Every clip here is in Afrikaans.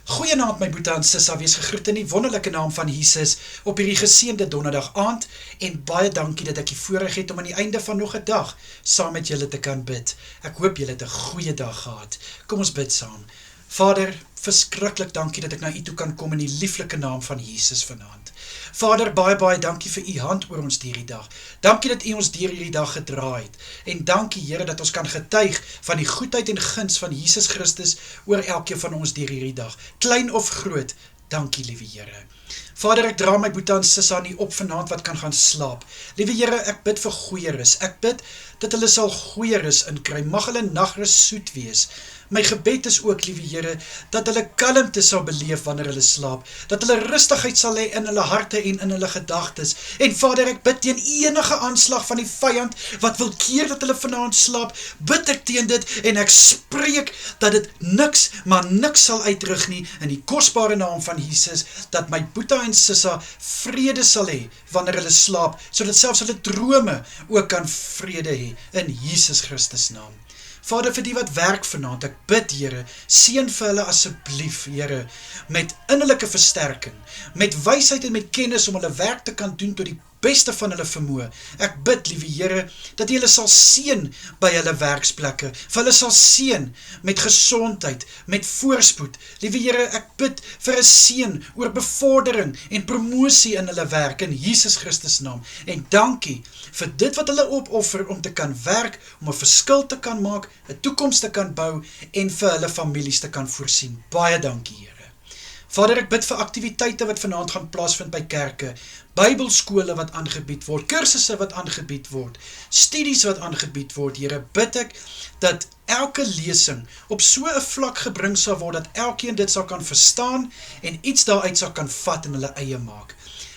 Goeienaand my boete en sissa, wees gegroet in die wonderlike naam van Jesus op hierdie geseënde donderdag aand en baie dankie dat ek die voorreg het om aan die einde van nog 'n dag saam met julle te kan bid. Ek hoop julle het 'n goeie dag gehad. Kom ons bid saam. Vader, verskriklik dankie dat ek na u toe kan kom in die lieflike naam van Jesus vanaand. Vader, baie dankie vir u hand oor ons hierdie dag. Dankie dat u ons deur hierdie dag gedra het. En dankie Here dat ons kan getuig van die goedheid en guns van Jesus Christus oor elkeen van ons deur hierdie dag. Klein of groot, dankie liewe Here. Vader, ek dra my boete en sissa nie op vanaand wat kan gaan slaap. Liewe Here, ek bid vir goeie rus. Ek bid dat hulle sal goeie rus inkry. Mag hulle nagrus soet wees. My gebed is ook, liewe Here, dat hulle kalmte sal beleef wanneer hulle slaap, dat hulle rustigheid sal hê in hulle harte en in hulle gedagtes. En Vader, ek bid teen enige aanslag van die vyand wat wil keer dat hulle vanaand slaap, bid ek teen dit en ek spreek dat dit niks, maar niks sal uitrig nie in die kosbare naam van Jesus, dat my boeta en sissa vrede sal hê wanneer hulle slaap, sodat selfs hulle drome ook kan vrede hê in Jesus Christus naam. Vader, vir die wat werk vanaand, ek bid, Here, seën vir hulle asseblief, Here, met innerlike versterking, met wysheid en met kennis om hulle werk te kan doen tot die beste van hulle vermoë. Ek bid, liewe Here, dat jy hulle sal seën by hulle werksplekke, vir hulle sal seën met gesondheid, met voorspoed. Liewe Here, ek bid vir 'n seën oor bevordering en promosie in hulle werk in Jesus Christus naam. En dankie vir dit wat hulle opoffer om te kan werk, om 'n verskil te kan maak, 'n toekoms te kan bou en vir hulle families te kan voorsien. Baie dankie, Here. Vader, ek bid vir aktiwiteite wat vanaand gaan plaasvind by kerke, Bybelskole wat aangebied word, kursusse wat aangebied word, studies wat aangebied word. Here, bid ek dat elke lesing op so 'n vlak gebring sal word, dat elkeen dit sal kan verstaan en iets daaruit sal kan vat en hulle eie maak.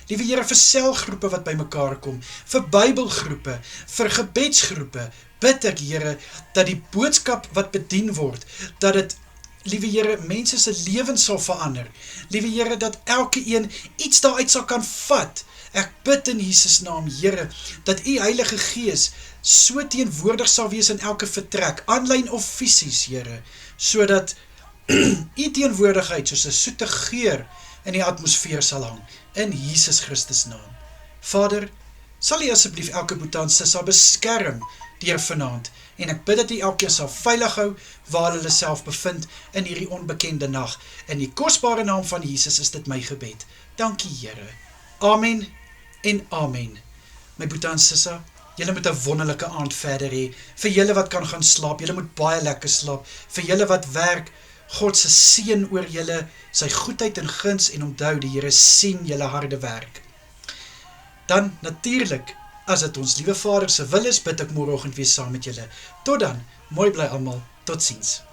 Liewe Here, vir selgroepe wat by mekaar kom, vir Bybelgroepe, vir gebedsgroepe, bid ek, Here, dat die boodskap wat bedien word, dat dit, liewe Here, mense se lewens sal verander. Liewe Here, dat elke een iets daaruit sal kan vat. Ek bid in Jesus naam, Here, dat u Heilige Gees so teenwoordig sal wees in elke vertrek, aanlyn of fisies, Here, sodat u teenwoordigheid soos 'n soete geur in die atmosfeer sal hang, in Jesus Christus naam. Vader, sal u asseblief elke boeta en sissa beskerm deur vanaand, en ek bid dat u elkeen sal veilig hou waar hulle self bevind in hierdie onbekende nag. In die kosbare naam van Jesus is dit my gebed. Dankie Here. Amen en amen. My boeta en sissa, julle moet 'n wonderlike aand verder hê. Vir julle wat kan gaan slaap, julle moet baie lekker slaap. Vir julle wat werk, God se seën oor julle, sy goedheid en guns, en onthou, die Here sien julle harde werk. Dan natuurlik, as dit ons liewe Vader se wil is, bid ek môreoggend weer saam met julle. Tot dan, mooi bly almal, totsiens.